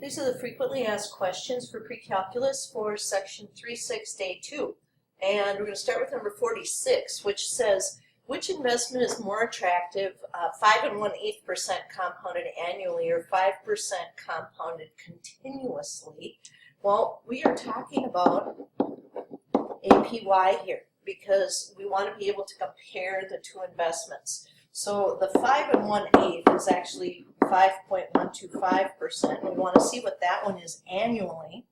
These are the frequently asked questions for pre-calculus for section 3.6 day 2. And we're going to start with number 46, which says, which investment is more attractive, 5 1/8% compounded annually or 5% compounded continuously? Well, we are talking about APY here because we want to be able to compare the two investments. So the 5 1/8 is actually 5.125%. We want to see what that one is annually.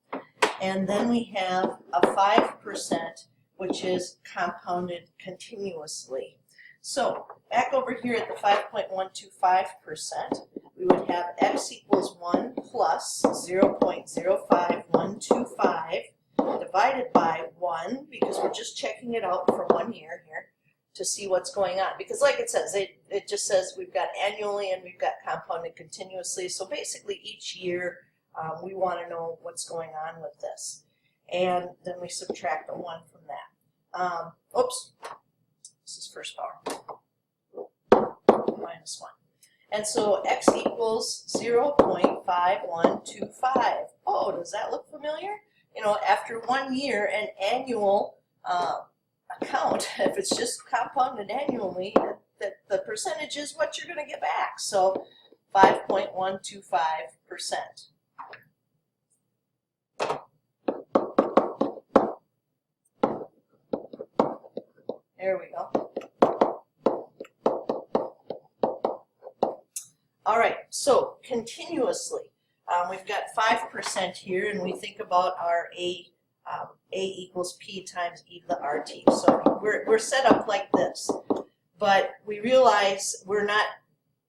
And then we have a 5%, which is compounded continuously. So back over here at the 5.125%, we would have x equals 1 plus 0.05125 divided by 1, because we're just checking it out for 1 year here to see what's going on. Because like it says, it just says we've got annually and we've got compounded continuously. So basically each year we want to know what's going on with this. And then we subtract a 1 from that. Oops, this is first power, minus 1. And so x equals 0.5125. Oh, does that look familiar? You know, after 1 year, an annual account, if it's just compounded annually, that the percentage is what you're going to get back. So 5.125%. There we go. All right, so continuously, we've got 5% here, and we think about our A equals P times E to the RT. So we're set up like this, but we realize we're not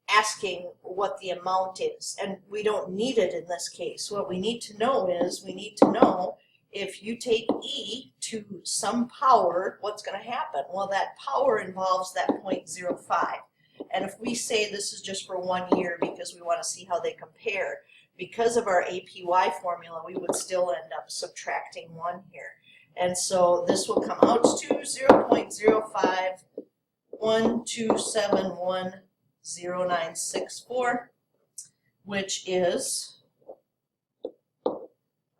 asking what the amount is, and we don't need it in this case. What we need to know is, we need to know if you take E to some power, what's going to happen? Well, that power involves that 0.05. And if we say this is just for 1 year because we want to see how they compare, because of our APY formula, we would still end up subtracting 1 here. And so this will come out to 0.05127100964, which is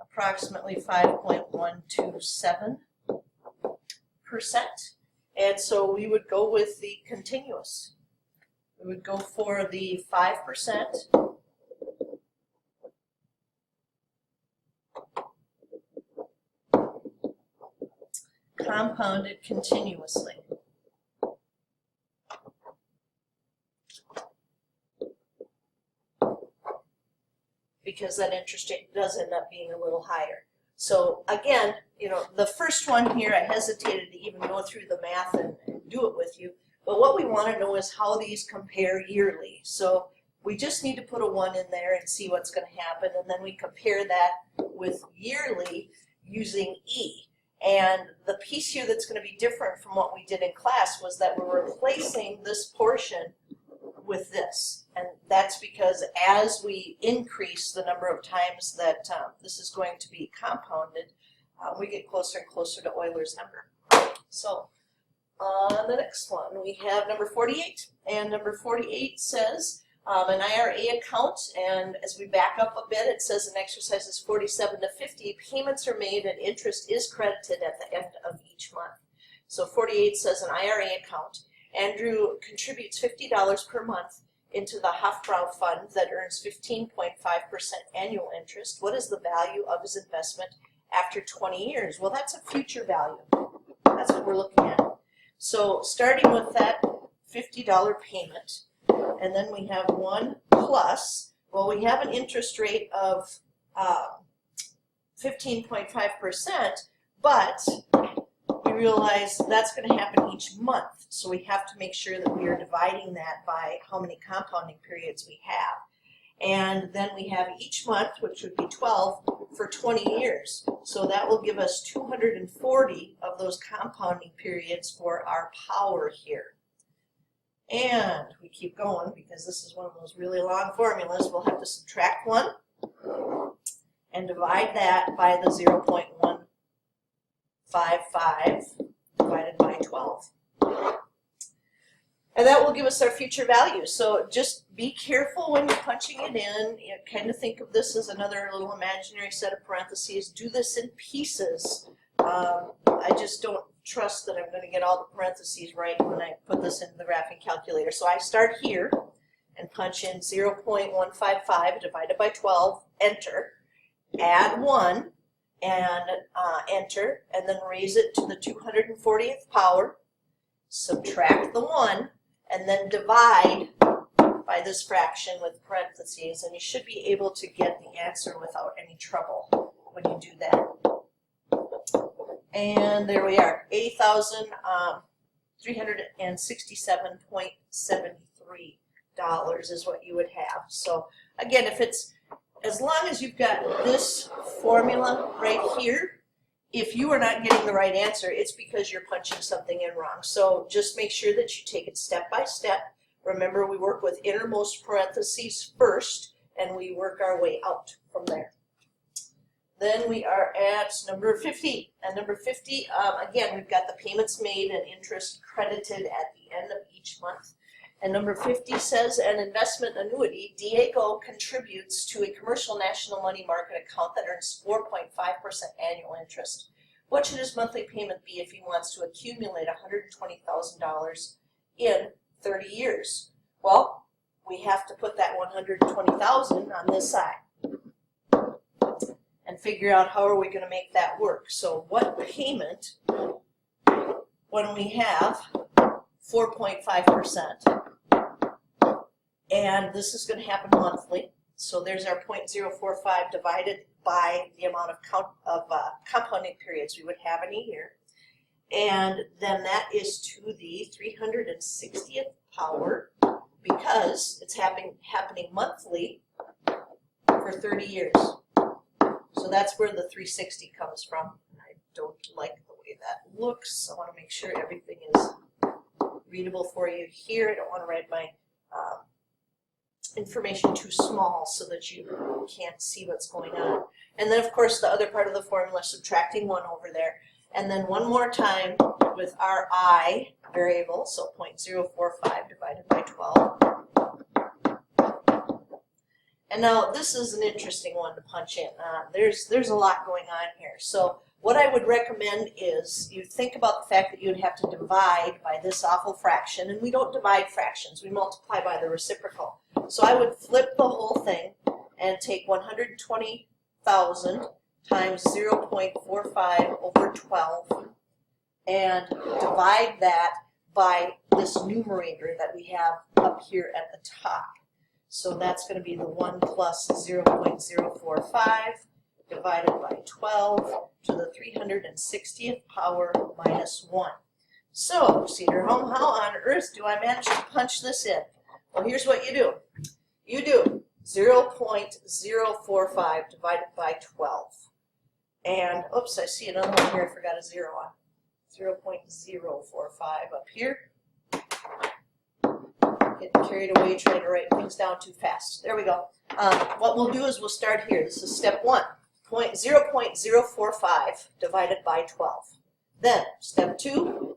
approximately 5.127%. And so we would go with the continuous. We would go for the 5% compounded continuously. Because that interest rate does end up being a little higher. So again, you know, the first one here, I hesitated to even go through the math and do it with you. But what we want to know is how these compare yearly. So we just need to put a 1 in there and see what's going to happen. And then we compare that with yearly using E. And the piece here that's going to be different from what we did in class was that we're replacing this portion with this. And that's because as we increase the number of times that this is going to be compounded, we get closer and closer to Euler's number. So on the next one, we have number 48. And number 48 says an IRA account, and as we back up a bit, it says in exercises 47 to 50, payments are made and interest is credited at the end of each month. So 48 says an IRA account. Andrew contributes $50 per month into the Hofbrau fund that earns 15.5% annual interest. What is the value of his investment after 20 years? Well, that's a future value. That's what we're looking at. So starting with that $50 payment, and then we have 1 plus, well, we have an interest rate of 15.5%, but we realize that's going to happen each month. So we have to make sure that we are dividing that by how many compounding periods we have. And then we have each month, which would be 12, for 20 years. So that will give us 240 of those compounding periods for our power here. And we keep going because this is one of those really long formulas. We'll have to subtract 1 and divide that by the 0.155 divided by 12. And that will give us our future value. So just be careful when you're punching it in. You know, kind of think of this as another little imaginary set of parentheses. Do this in pieces. I just don't trust that I'm going to get all the parentheses right when I put this in the graphing calculator. So I start here and punch in 0.155 divided by 12, enter, add 1, and enter, and then raise it to the 240th power, subtract the 1, and then divide by this fraction with parentheses, and you should be able to get the answer without any trouble when you do that. And there we are, $80,367.73 is what you would have. So again, if it's, as long as you've got this formula right here, if you are not getting the right answer, it's because you're punching something in wrong. So just make sure that you take it step by step. Remember, we work with innermost parentheses first, and we work our way out from there. Then we are at number 50. And number 50, again, we've got the payments made and interest credited at the end of each month. And number 50 says an investment annuity, Diego contributes to a commercial national money market account that earns 4.5% annual interest. What should his monthly payment be if he wants to accumulate $120,000 in 30 years? Well, we have to put that $120,000 on this side and figure out how are we going to make that work. So what payment when we have 4.5%? And this is going to happen monthly. So there's our 0.045 divided by the amount of compounding periods we would have in a year. And then that is to the 360th power because it's happening monthly for 30 years. So that's where the 360 comes from. I don't like the way that looks. I want to make sure everything is readable for you here. I don't want to write my information too small so that you can't see what's going on. And then of course the other part of the formula, subtracting 1 over there. And then one more time with our I variable, so 0.045 divided by 12. And now this is an interesting one to punch in. There's a lot going on here. So what I would recommend is you think about the fact that you'd have to divide by this awful fraction, and we don't divide fractions, we multiply by the reciprocal. So I would flip the whole thing and take 120,000 times 0.45 over 12 and divide that by this numerator that we have up here at the top. So that's going to be the 1 plus 0.045 divided by 12 to the 360th power minus 1. So, Cedar Home, how on earth do I manage to punch this in? Well, here's what you do. You do 0.045 divided by 12. And, oops, I see another one here I forgot a 0 on. 0.045 up here. Getting carried away trying to write things down too fast. There we go. What we'll do is we'll start here. This is step 1. 0.045 divided by 12. Then, step 2,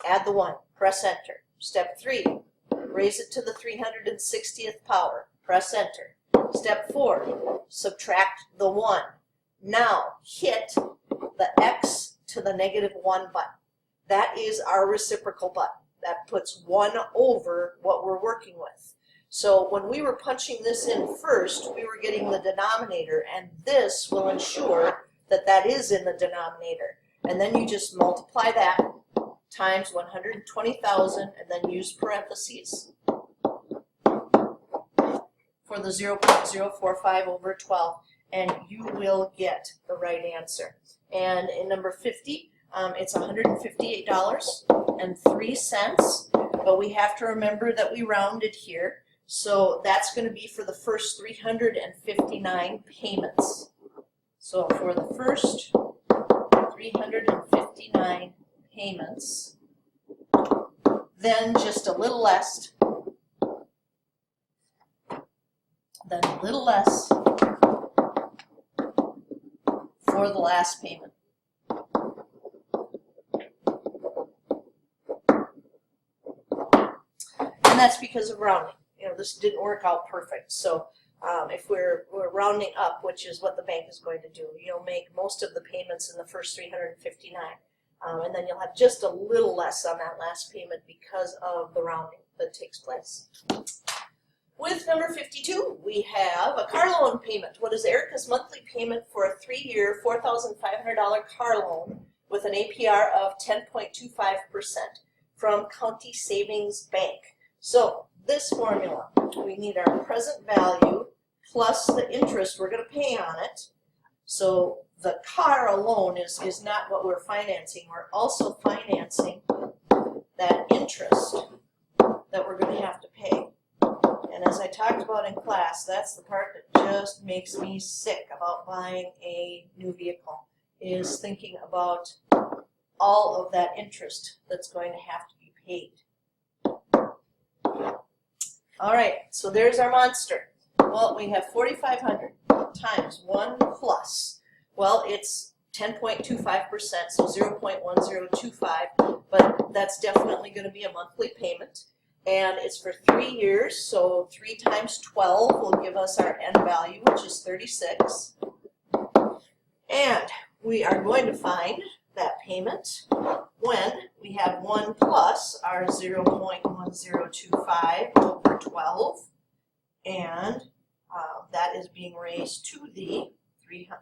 add the 1. Press enter. Step 3, raise it to the 360th power. Press enter. Step 4, subtract the 1. Now, hit the X to the -1 button. That is our reciprocal button. That puts 1 over what we're working with. So when we were punching this in first, we were getting the denominator, and this will ensure that that is in the denominator. And then you just multiply that times 120,000 and then use parentheses for the 0.045 over 12, and you will get the right answer. And in number 50, it's $158.03, but we have to remember that we rounded here. So that's going to be for the first 359 payments. So for the first 359 payments, then just a little less, then a little less for the last payment. And that's because of rounding. You know, this didn't work out perfect. So if we're rounding up, which is what the bank is going to do, you'll make most of the payments in the first 359. And then you'll have just a little less on that last payment because of the rounding that takes place. With number 52, we have a car loan payment. What is Erica's monthly payment for a 3-year, $4,500 car loan with an APR of 10.25% from County Savings Bank? So this formula, we need our present value plus the interest we're going to pay on it. So the car alone is not what we're financing. We're also financing that interest that we're going to have to pay. And as I talked about in class, that's the part that just makes me sick about buying a new vehicle, is thinking about all of that interest that's going to have to be paid. All right, so there's our monster. Well, we have 4,500 times 1 plus. Well, it's 10.25%, so 0.1025, but that's definitely going to be a monthly payment. And it's for 3 years, so 3 times 12 will give us our end value, which is 36. And we are going to find that payment when we have 1 plus our 0.1025 over 12, and that is being raised to the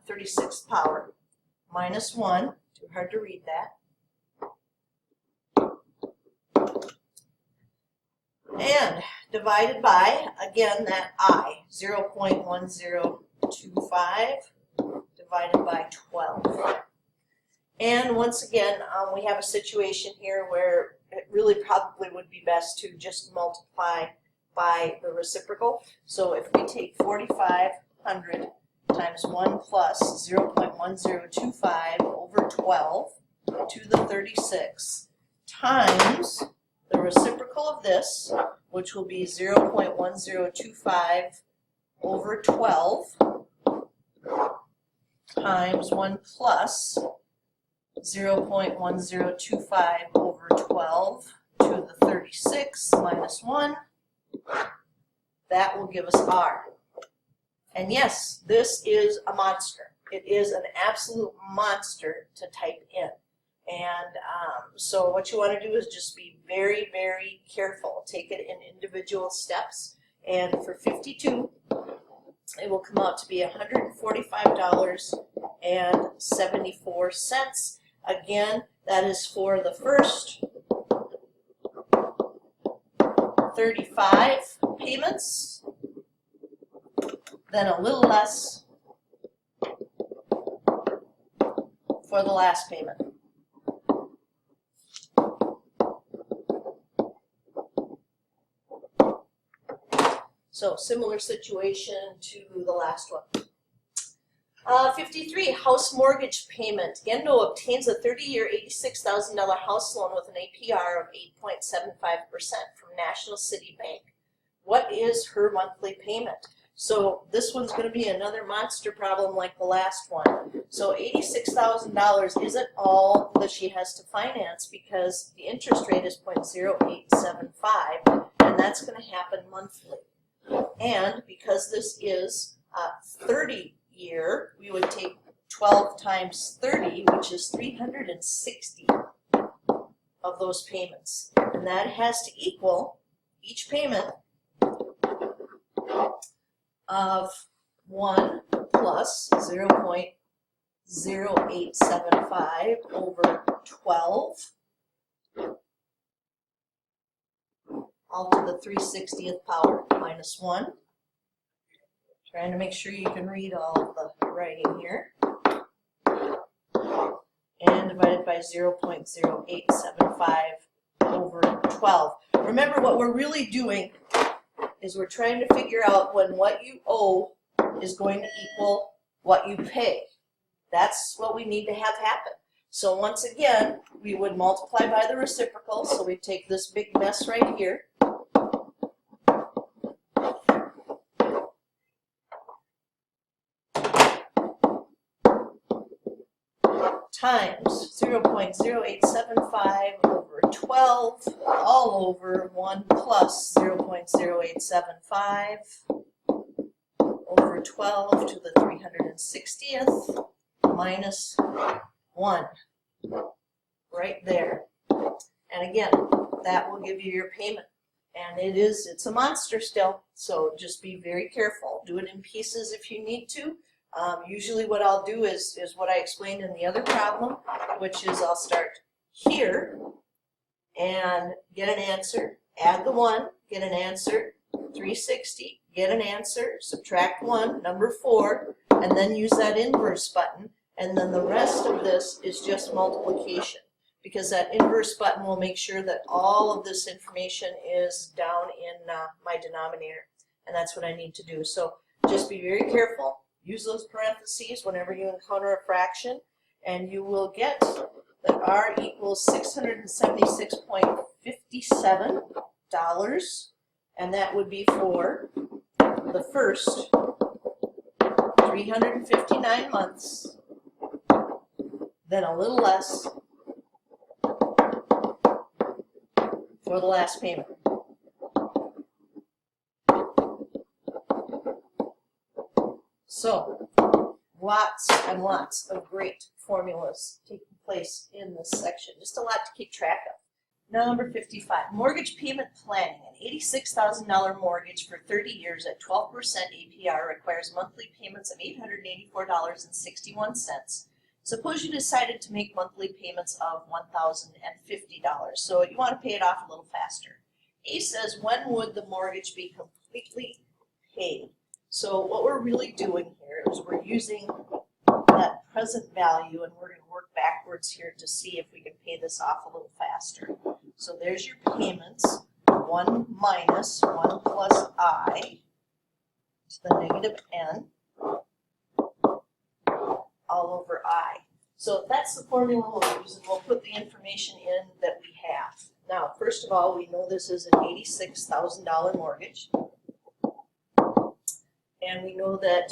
36th power, minus 1, too hard to read that, and divided by, again, that I, 0.1025 divided by 12. And once again, we have a situation here where it really probably would be best to just multiply by the reciprocal. So if we take 4,500 times 1 plus 0.1025 over 12 to the 36 times the reciprocal of this, which will be 0.1025 over 12 times 1 plus 0.1025 over 12 to the 36 minus 1, that will give us R. And yes, this is a monster. It is an absolute monster to type in. And so what you want to do is just be very, very careful. Take it in individual steps. And for 52, it will come out to be $145.74. Again, that is for the first 35 payments, then a little less for the last payment. So similar situation to the last one. 53, house mortgage payment. Gendo obtains a 30-year, $86,000 house loan with an APR of 8.75% from National City Bank. What is her monthly payment? So this one's going to be another monster problem like the last one. So $86,000 isn't all that she has to finance because the interest rate is 0.0875, and that's going to happen monthly. And because this is a 30-year, we would take 12 times 30, which is 360 of those payments. And that has to equal each payment of 1 plus 0.0875 over 12, all to the 360th power, minus 1. Trying to make sure you can read all of the writing here. And divided by 0.0875 over 12. Remember, what we're really doing is we're trying to figure out when what you owe is going to equal what you pay. That's what we need to have happen. So once again, we would multiply by the reciprocal, so we take this big mess right here. Times 0.0875 over over 12 all over 1 plus 0.0875 over 12 to the 360th minus 1, right there. And again, that will give you your payment. And it's a monster still, so just be very careful. Do it in pieces if you need to. Usually what I'll do is what I explained in the other problem, which is I'll start here and get an answer, add the 1, get an answer, 360, get an answer, subtract 1, number 4, and then use that inverse button, and then the rest of this is just multiplication, because that inverse button will make sure that all of this information is down in my denominator, and that's what I need to do. So just be very careful. Use those parentheses whenever you encounter a fraction, and you will get that R equals $676.57, and that would be for the first 359 months, then a little less for the last payment. So, lots and lots of great formulas taking place in this section. Just a lot to keep track of. Number 55, mortgage payment planning. An $86,000 mortgage for 30 years at 12% APR requires monthly payments of $884.61. Suppose you decided to make monthly payments of $1,050, so you want to pay it off a little faster. A says, when would the mortgage be completely paid? So what we're really doing here is we're using that present value, and we're going to work backwards here to see if we can pay this off a little faster. So there's your payments, 1 minus 1 plus I to the negative n all over I. So that's the formula we'll use, and we'll put the information in that we have. Now, first of all, we know this is an $86,000 mortgage. And we know that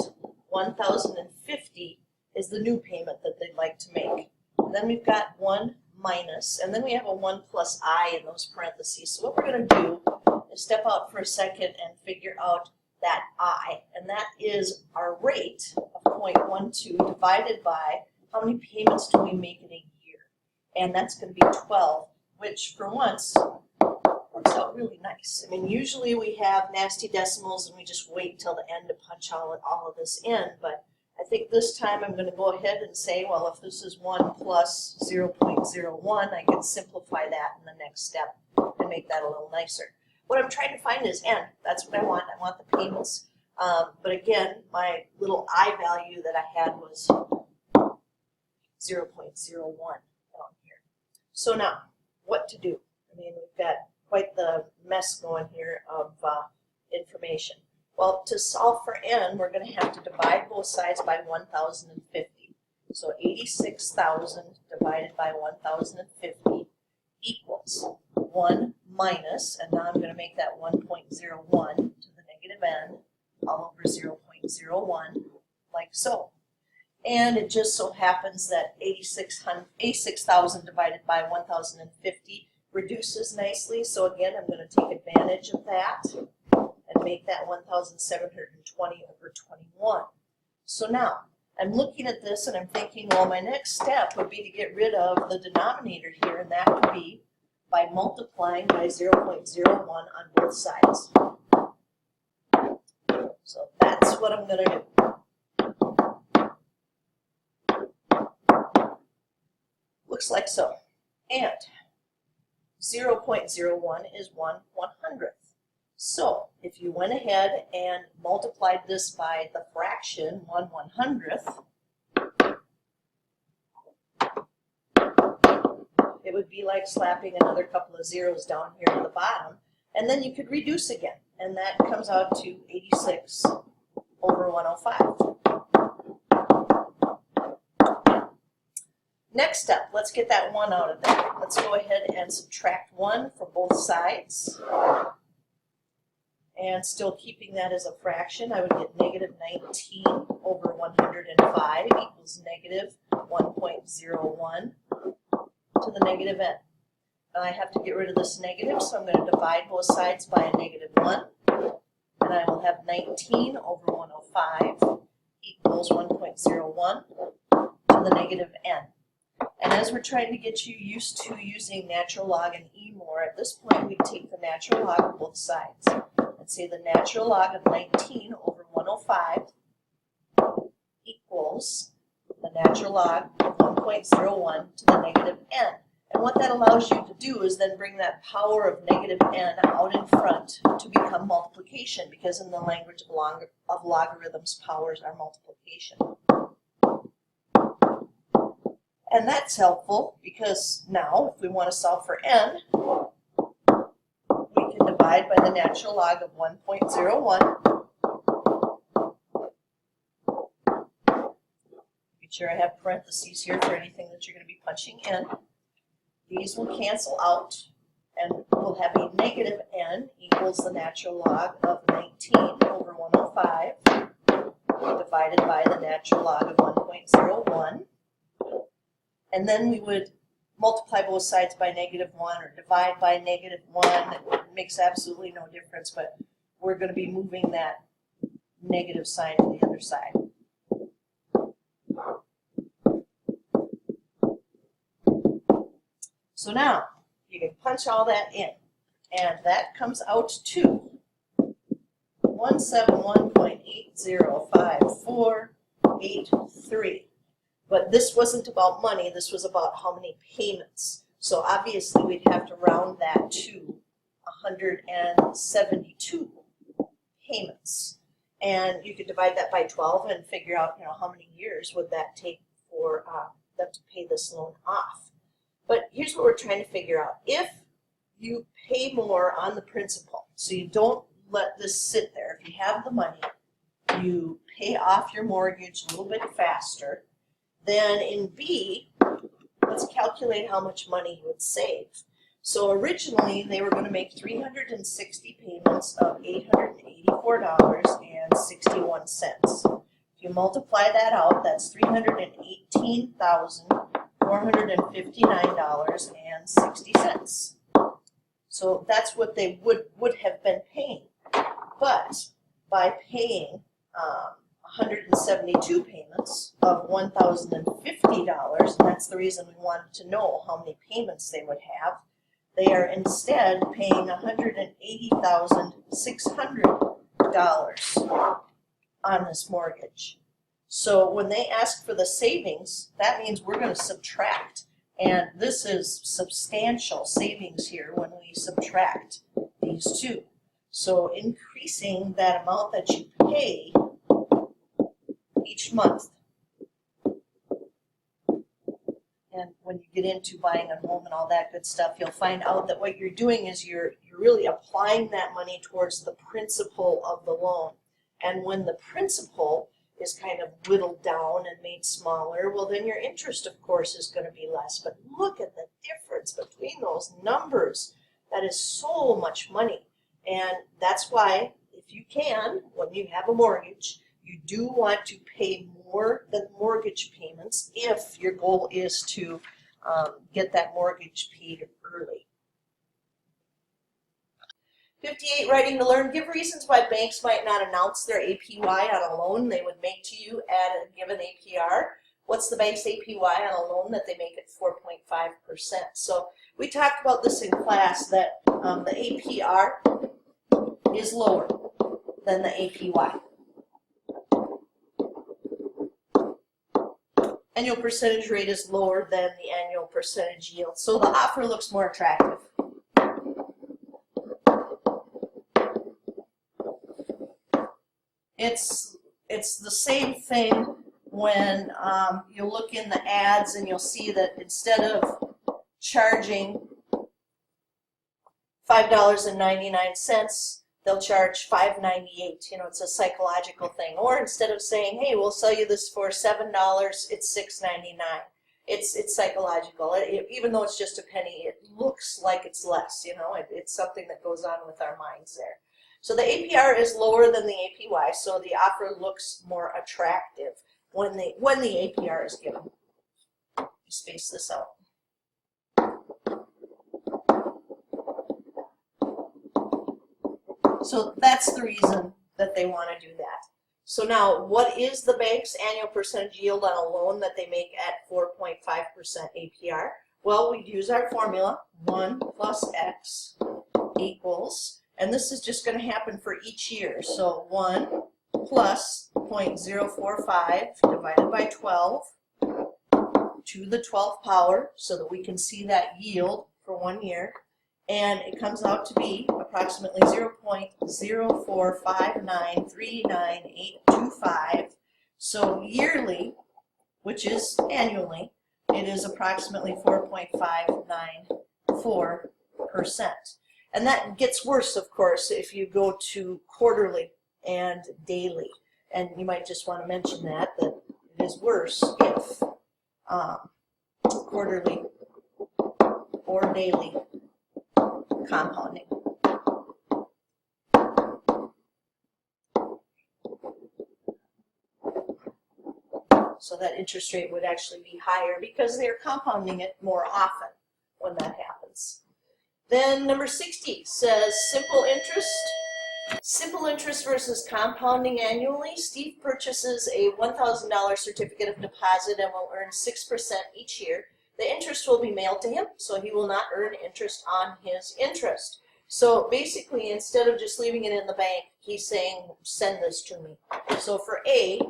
$1,050 is the new payment that they'd like to make. And then we've got 1 minus, and then we have a 1 plus I in those parentheses. So what we're going to do is step out for a second and figure out that I, and that is our rate of 0.12 divided by how many payments do we make in a year. And that's going to be 12, which for once works out really nice. I mean, usually we have nasty decimals and we just wait till the end to punch all of this in, but I think this time I'm going to go ahead and say, well, if this is 1 plus 0.01, I can simplify that in the next step and make that a little nicer. What I'm trying to find is n. That's what I want. I want the payments. But again, my little I value that I had was 0.01 down here. So now, what to do? I mean, we've got quite the mess going here of information. Well, to solve for n, we're going to have to divide both sides by 1,050. So 86,000 divided by 1,050 equals 1 minus, and now I'm going to make that 1.01 to the negative n all over 0.01, like so. And it just so happens that 86,000 divided by 1,050 reduces nicely. So again, I'm going to take advantage of that and make that 1,720 over 21. So now, I'm looking at this and I'm thinking, well, my next step would be to get rid of the denominator here, and that would be by multiplying by 0.01 on both sides. So that's what I'm going to do. Looks like so. And 0.01 is 1/100th. So if you went ahead and multiplied this by the fraction 1/100th, it would be like slapping another couple of zeros down here at the bottom, and then you could reduce again, and that comes out to 86 over 105. Next up, let's get that 1 out of there. Let's go ahead and subtract 1 from both sides. And still keeping that as a fraction, I would get negative 19 over 105 equals negative 1.01 to the negative n. I have to get rid of this negative, so I'm going to divide both sides by a negative 1. And I will have 19 over 105 equals 1.01 to the negative n. And as we're trying to get you used to using natural log and e more, at this point we take the natural log of both sides. And say the natural log of 19 over 105 equals the natural log of 1.01 to the negative n. And what that allows you to do is then bring that power of negative n out in front to become multiplication, because in the language of logarithms, powers are multiplication. And that's helpful because now, if we want to solve for n, we can divide by the natural log of 1.01. Make sure I have parentheses here for anything that you're going to be punching in. These will cancel out, and we'll have a negative n equals the natural log of 19 over 105 divided by the natural log of 1.01. And then we would multiply both sides by negative 1 or divide by negative 1. It makes absolutely no difference, but we're going to be moving that negative sign to the other side. So now, you can punch all that in, and that comes out to 171.805483. But this wasn't about money, this was about how many payments. So obviously we'd have to round that to 172 payments. And you could divide that by 12 and figure out, how many years would that take for them to pay this loan off. But here's what we're trying to figure out. If you pay more on the principal, so you don't let this sit there. If you have the money, you pay off your mortgage a little bit faster. Then in B, let's calculate how much money you would save. So originally they were going to make 360 payments of $884.61. If you multiply that out, that's $318,459.60. So that's what they would have been paying. But by paying 172 payments of $1,050, and that's the reason we wanted to know how many payments they would have, they are instead paying $180,600 on this mortgage. So when they ask for the savings, that means we're going to subtract. And this is substantial savings here when we subtract these two. So increasing that amount that you pay each month. And when you get into buying a home and all that good stuff, you'll find out that what you're doing is you're really applying that money towards the principal of the loan. And when the principal is kind of whittled down and made smaller, well then your interest of course is going to be less. But look at the difference between those numbers. That is so much money. And that's why, if you can, when you have a mortgage, you do want to pay more than mortgage payments if your goal is to get that mortgage paid early. 58, writing to learn. Give reasons why banks might not announce their APY on a loan they would make to you at a given APR. What's the bank's APY on a loan that they make at 4.5%? So we talked about this in class that the APR is lower than the APY. Annual percentage rate is lower than the annual percentage yield. So the offer looks more attractive. It's the same thing when you look in the ads and you'll see that instead of charging $5.99, they'll charge $5.98. It's a psychological thing. Or instead of saying, hey, we'll sell you this for $7, it's $6.99. It's psychological. Even though it's just a penny, it looks like it's less. It's something that goes on with our minds there. So the APR is lower than the APY, so the offer looks more attractive when the APR is given. Space this out. So that's the reason that they want to do that. So now, what is the bank's annual percentage yield on a loan that they make at 4.5% APR? Well, we'd use our formula, 1 plus X equals, and this is just going to happen for each year. So 1 plus 0.045 divided by 12 to the 12th power, so that we can see that yield for 1 year. And it comes out to be approximately 0.0459398825. So yearly, which is annually, it is approximately 4.594%. And that gets worse, of course, if you go to quarterly and daily. And you might just want to mention that it is worse if quarterly or daily compounding. So that interest rate would actually be higher because they're compounding it more often when that happens. Then number 60 says simple interest. Simple interest versus compounding annually. Steve purchases a $1,000 certificate of deposit and will earn 6% each year. The interest will be mailed to him, so he will not earn interest on his interest. So basically, instead of just leaving it in the bank, he's saying, send this to me. So for A,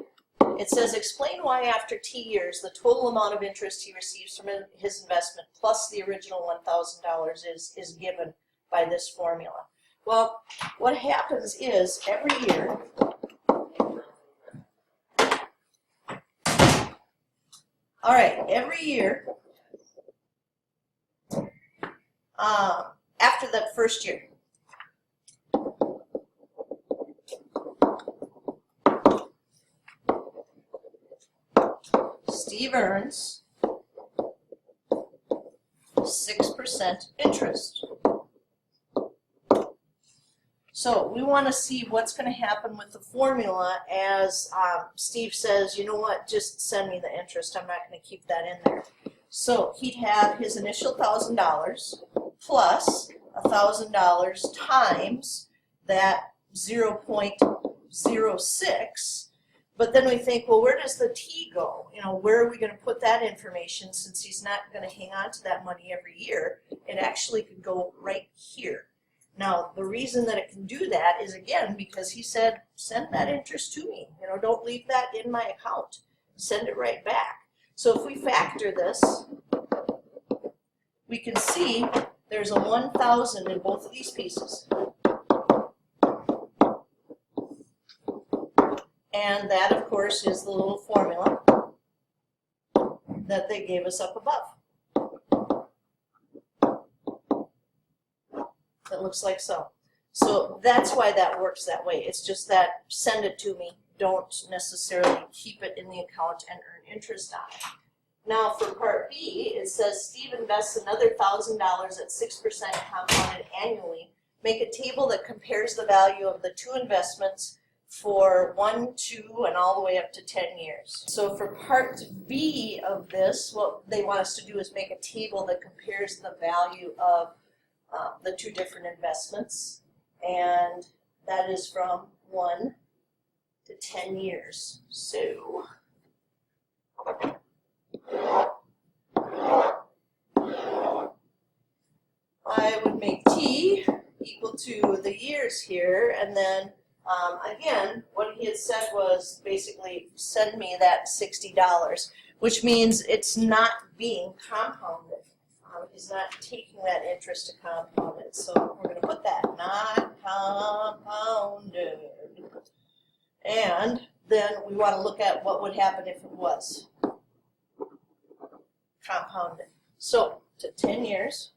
it says, explain why after T years, the total amount of interest he receives from his investment plus the original $1,000 is given by this formula. Well, what happens is every year, after that first year, Steve earns 6% interest. So we want to see what's going to happen with the formula as Steve says, you know what, just send me the interest. I'm not going to keep that in there. So he'd have his initial $1,000 plus $1,000 times that 0.06. But then we think, well, where does the T go? You know, where are we going to put that information since he's not going to hang on to that money every year? It actually could go right here. Now, the reason that it can do that is, again, because he said, send that interest to me. You know, don't leave that in my account. Send it right back. So if we factor this, we can see there's a 1,000 in both of these pieces. And that, of course, is the little formula that they gave us up above. It looks like so. So that's why that works that way. It's just that send it to me. Don't necessarily keep it in the account and earn interest on it. Now for part B, it says Steve invests another $1,000 at 6% compounded annually. Make a table that compares the value of the two investments for 1, 2, and all the way up to 10 years. So for part B of this, what they want us to do is make a table that compares the value of the two different investments, and that is from 1 to 10 years. So I would make T equal to the years here, and then again, what he had said was basically send me that $60, which means it's not being compounded. He's not taking that interest to compound it. So we're going to put that, not compounded. And then we want to look at what would happen if it was compounded. So to 10 years.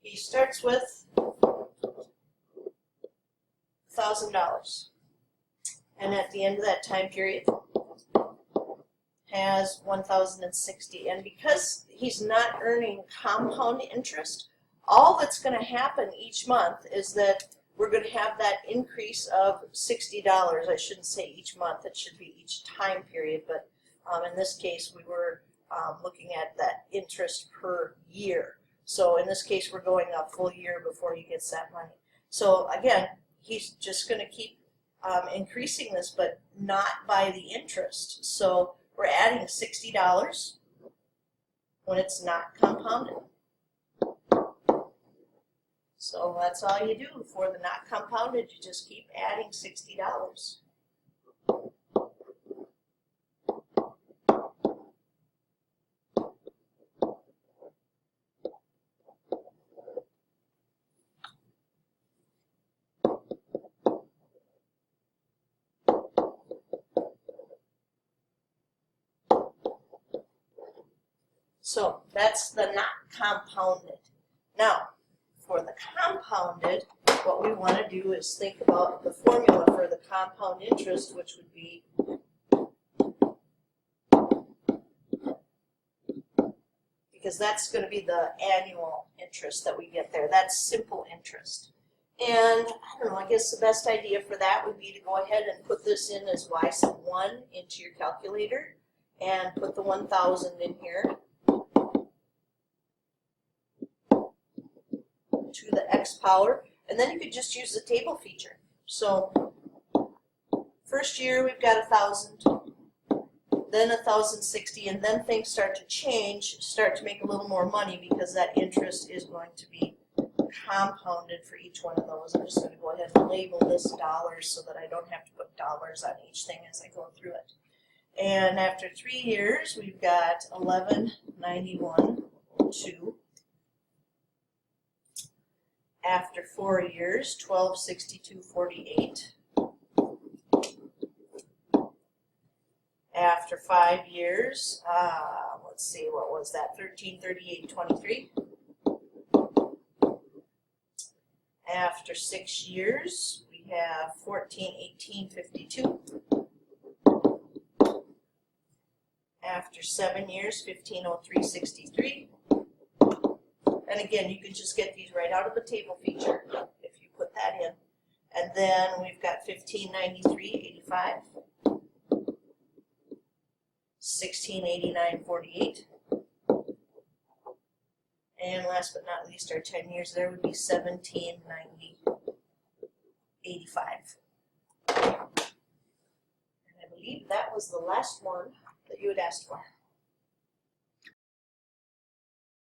He starts with $1,000, and at the end of that time period has 1,060. And because he's not earning compound interest, all that's going to happen each month is that we're going to have that increase of $60. I shouldn't say each month, it should be each time period, but in this case we were looking at that interest per year. So in this case we're going a full year before he gets that money. So again, he's just going to keep increasing this, but not by the interest. So we're adding $60 when it's not compounded. So that's all you do for the not compounded. You just keep adding $60. So that's the not compounded. Now, for the compounded, what we want to do is think about the formula for the compound interest, which would be because that's going to be the annual interest that we get there. That's simple interest. And I don't know, I guess the best idea for that would be to go ahead and put this in as y sub 1 into your calculator and put the 1,000 in here to the x power, and then you could just use the table feature. So first year we've got 1,000, then 1,060, and then things start to change, start to make a little more money because that interest is going to be compounded for each one of those. I'm just going to go ahead and label this dollars so that I don't have to put dollars on each thing as I go through it. And after 3 years we've got 1191.2. After 4 years, 1262.48. After 5 years, let's see, what was that? 1338.23. After 6 years, we have 1418.52. After 7 years, 1503.63. And again, you can just get these right out of the table feature if you put that in. And then we've got 1593.85, 1689.48, and last but not least, our 10 years there would be 1790.85. And I believe that was the last one that you had asked for.